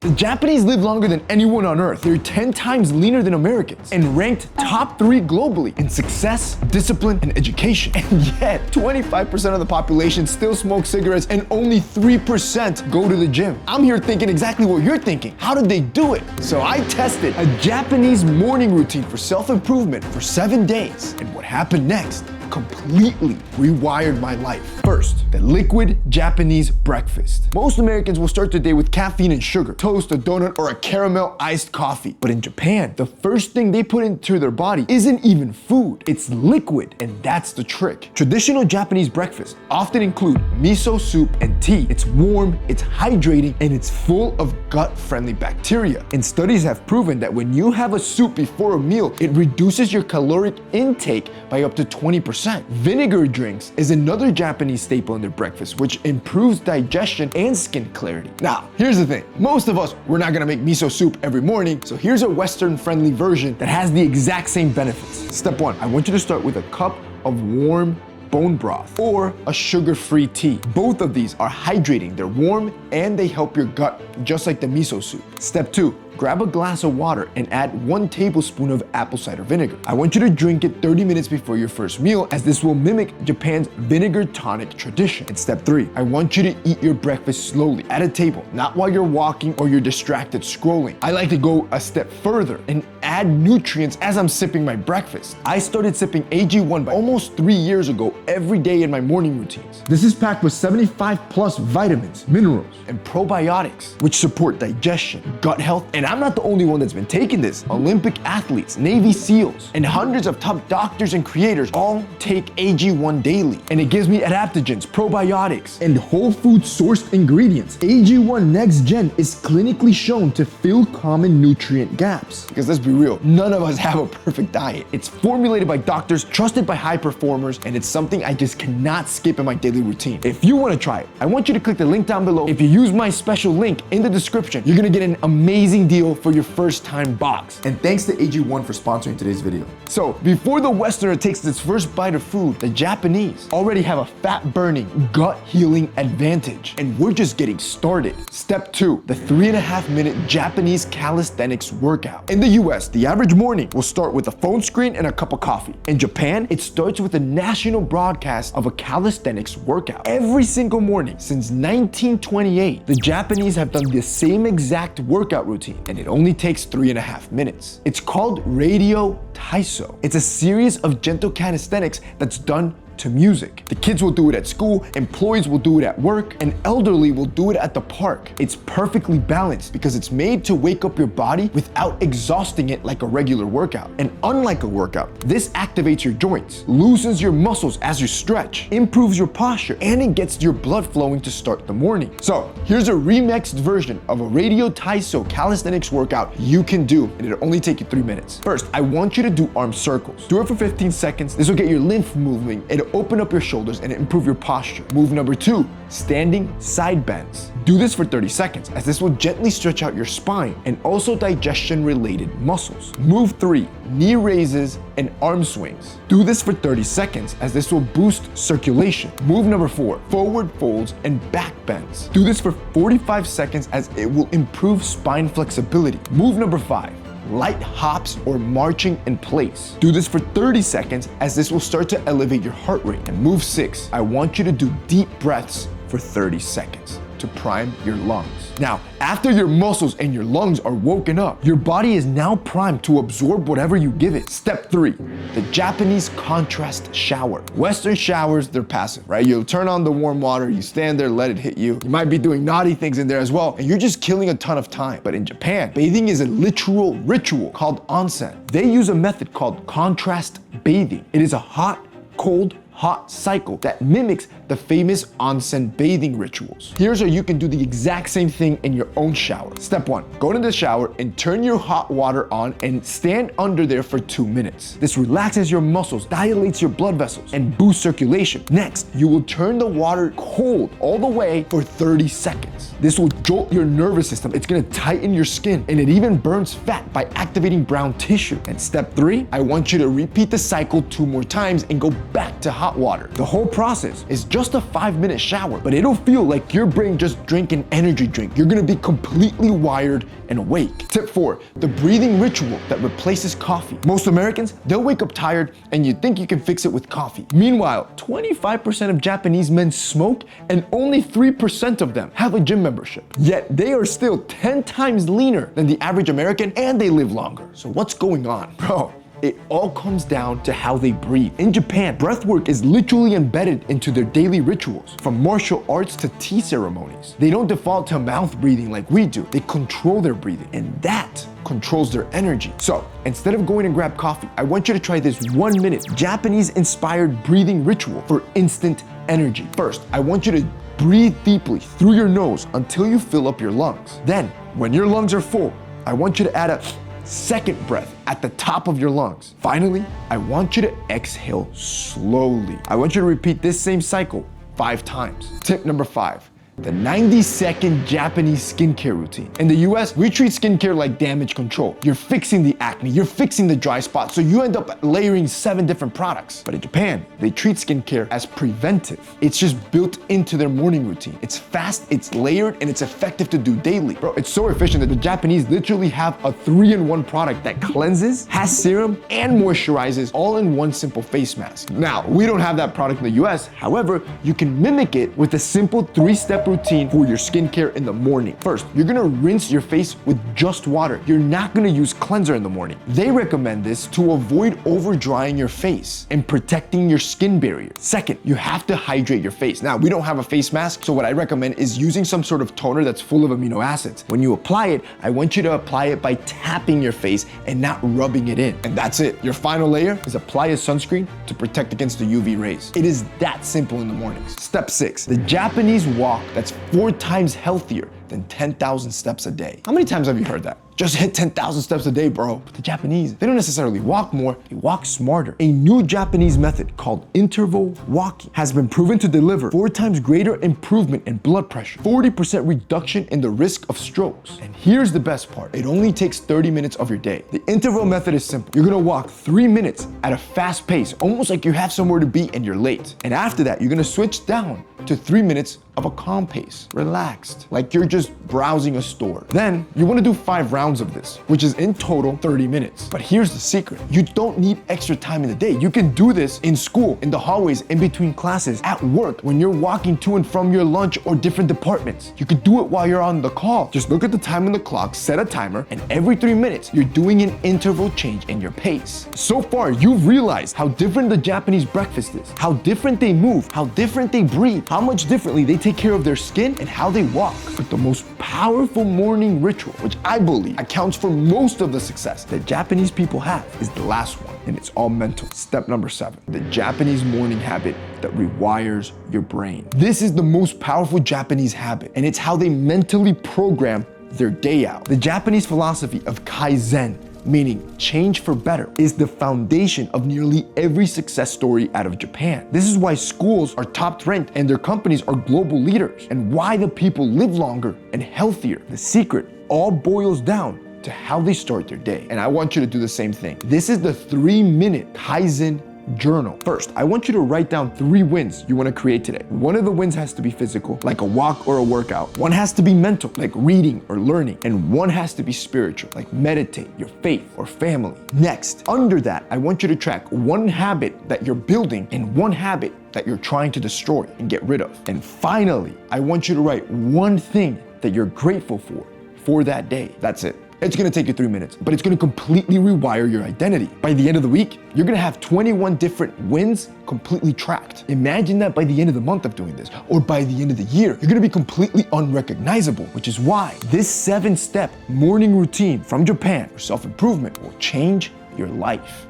The Japanese live longer than anyone on earth. They're 10 times leaner than Americans and ranked top 3 globally in success, discipline, and education. And yet, 25% of the population still smoke cigarettes and only 3% go to the gym. I'm here thinking exactly what you're thinking. How did they do it? So I tested a Japanese morning routine for self-improvement for 7 days. And what happened next completely rewired my life. First, the liquid Japanese breakfast. Most Americans will start their day with caffeine and sugar, toast, a donut, or a caramel iced coffee. But in Japan, the first thing they put into their body isn't even food, it's liquid, and that's the trick. Traditional Japanese breakfasts often include miso soup and tea. It's warm, it's hydrating, and it's full of gut-friendly bacteria. And studies have proven that when you have a soup before a meal, it reduces your caloric intake by up to 20%. Vinegar drinks is another Japanese staple in their breakfast, which improves digestion and skin clarity. Now, here's the thing. Most of us, we're not gonna make miso soup every morning, so here's a Western-friendly version that has the exact same benefits. Step 1, I want you to start with a cup of warm bone broth or a sugar-free tea. Both of these are hydrating, they're warm, and they help your gut, just like the miso soup. Step 2, grab a glass of water and add 1 tablespoon of apple cider vinegar. I want you to drink it 30 minutes before your first meal, as this will mimic Japan's vinegar tonic tradition. And step 3, I want you to eat your breakfast slowly at a table, not while you're walking or you're distracted scrolling. I like to go a step further and add nutrients as I'm sipping my breakfast. I started sipping AG1 by almost 3 years ago every day in my morning routines. This is packed with 75 plus vitamins, minerals, and probiotics, which support digestion, gut health, and I'm not the only one that's been taking this. Olympic athletes, Navy SEALs, and hundreds of top doctors and creators all take AG1 daily. And it gives me adaptogens, probiotics, and whole food sourced ingredients. AG1 Next Gen is clinically shown to fill common nutrient gaps. Because let's be real, none of us have a perfect diet. It's formulated by doctors, trusted by high performers, and it's something I just cannot skip in my daily routine. If you want to try it, I want you to click the link down below. If you use my special link in the description, you're gonna get an amazing deal for your first time box. And thanks to AG1 for sponsoring today's video. So before the Westerner takes its first bite of food, the Japanese already have a fat burning, gut healing advantage. And we're just getting started. Step 2, the 3.5 minute Japanese calisthenics workout. In the US, the average morning will start with a phone screen and a cup of coffee. In Japan, it starts with a national broadcast of a calisthenics workout. Every single morning since 1928, the Japanese have done the same exact workout routine, and it only takes 3.5 minutes. It's called radio taiso. It's a series of gentle calisthenics that's done to music. The kids will do it at school, employees will do it at work, and elderly will do it at the park. It's perfectly balanced because it's made to wake up your body without exhausting it like a regular workout. And unlike a workout, this activates your joints, loosens your muscles as you stretch, improves your posture, and it gets your blood flowing to start the morning. So here's a remixed version of a radio taiso calisthenics workout you can do, and it'll only take you 3 minutes. First, I want you to do arm circles. Do it for 15 seconds. This will get your lymph moving. It'll open up your shoulders and improve your posture. Move number 2, standing side bends. Do this for 30 seconds, as this will gently stretch out your spine and also digestion related muscles. Move 3, knee raises and arm swings. Do this for 30 seconds, as this will boost circulation. Move number 4, forward folds and back bends. Do this for 45 seconds, as it will improve spine flexibility. Move number 5, light hops or marching in place. Do this for 30 seconds, as this will start to elevate your heart rate. And move 6, I want you to do deep breaths for 30 seconds to prime your lungs. Now, after your muscles and your lungs are woken up, your body is now primed to absorb whatever you give it. Step 3, the Japanese contrast shower. Western showers, they're passive, right? You'll turn on the warm water, you stand there, let it hit you. You might be doing naughty things in there as well, and you're just killing a ton of time. But in Japan, bathing is a literal ritual called onsen. They use a method called contrast bathing. It is a hot, cold, hot cycle that mimics the famous onsen bathing rituals. Here's how you can do the exact same thing in your own shower. Step 1, go into the shower and turn your hot water on and stand under there for 2 minutes. This relaxes your muscles, dilates your blood vessels, and boosts circulation. Next, you will turn the water cold all the way for 30 seconds. This will jolt your nervous system, it's gonna tighten your skin, and it even burns fat by activating brown tissue. And step 3, I want you to repeat the cycle 2 more times and go back to hot hot water. The whole process is just a 5-minute shower, but it'll feel like your brain just drank an energy drink. You're gonna be completely wired and awake. Tip 4, the breathing ritual that replaces coffee. Most Americans, they'll wake up tired and you think you can fix it with coffee. Meanwhile, 25% of Japanese men smoke and only 3% of them have a gym membership. Yet they are still 10 times leaner than the average American and they live longer. So what's going on? Bro, it all comes down to how they breathe. In Japan, breathwork is literally embedded into their daily rituals, from martial arts to tea ceremonies. They don't default to mouth breathing like we do. They control their breathing, and that controls their energy. So instead of going and grab coffee, I want you to try this 1-minute Japanese-inspired breathing ritual for instant energy. First, I want you to breathe deeply through your nose until you fill up your lungs. Then, when your lungs are full, I want you to add a second breath at the top of your lungs. Finally, I want you to exhale slowly. I want you to repeat this same cycle 5 times. Tip number 5. The 90-second Japanese skincare routine. In the US, we treat skincare like damage control. You're fixing the acne, you're fixing the dry spots, so you end up layering 7 different products. But in Japan, they treat skincare as preventive. It's just built into their morning routine. It's fast, it's layered, and it's effective to do daily. Bro, it's so efficient that the Japanese literally have a 3-in-1 product that cleanses, has serum, and moisturizes all in one simple face mask. Now, we don't have that product in the US. However, you can mimic it with a simple 3-step routine for your skincare in the morning. First, you're gonna rinse your face with just water. You're not gonna use cleanser in the morning. They recommend this to avoid over drying your face and protecting your skin barrier. Second, you have to hydrate your face. Now, we don't have a face mask, so what I recommend is using some sort of toner that's full of amino acids. When you apply it, I want you to apply it by tapping your face and not rubbing it in. And that's it. Your final layer is apply a sunscreen to protect against the UV rays. It is that simple in the mornings. Step 6, the Japanese walk that's 4 times healthier than 10,000 steps a day. How many times have you heard that? Just hit 10,000 steps a day, bro. But the Japanese, they don't necessarily walk more, they walk smarter. A new Japanese method called interval walking has been proven to deliver 4 times greater improvement in blood pressure, 40% reduction in the risk of strokes. And here's the best part. It only takes 30 minutes of your day. The interval method is simple. You're gonna walk 3 minutes at a fast pace, almost like you have somewhere to be and you're late. And after that, you're gonna switch down to 3 minutes of a calm pace, relaxed, like you're just browsing a store. Then you wanna do 5 rounds of this, which is in total 30 minutes. But here's the secret. You don't need extra time in the day. You can do this in school, in the hallways, in between classes, at work, when you're walking to and from your lunch or different departments. You could do it while you're on the call. Just look at the time on the clock, set a timer, and every 3 minutes, you're doing an interval change in your pace. So far, you've realized how different the Japanese breakfast is, how different they move, how different they breathe, how much differently they take care of their skin, and how they walk. But the most powerful morning ritual, which I believe accounts for most of the success that Japanese people have, is the last one, and it's all mental. Step number 7, the Japanese morning habit that rewires your brain. This is the most powerful Japanese habit, and it's how they mentally program their day out. The Japanese philosophy of Kaizen, meaning change for better, is the foundation of nearly every success story out of Japan. This is why schools are top ranked and their companies are global leaders, and why the people live longer and healthier. The secret all boils down to how they start their day. And I want you to do the same thing. This is the 3-minute Kaizen journal. First, I want you to write down 3 wins you want to create today. One of the wins has to be physical, like a walk or a workout. One has to be mental, like reading or learning. And one has to be spiritual, like meditate, your faith or family. Next, under that, I want you to track 1 habit that you're building and 1 habit that you're trying to destroy and get rid of. And finally, I want you to write 1 thing that you're grateful for that day. That's it. It's gonna take you 3 minutes, but it's gonna completely rewire your identity. By the end of the week, you're gonna have 21 different wins completely tracked. Imagine that by the end of the month of doing this, or by the end of the year, you're gonna be completely unrecognizable, which is why this 7-step morning routine from Japan for self-improvement will change your life.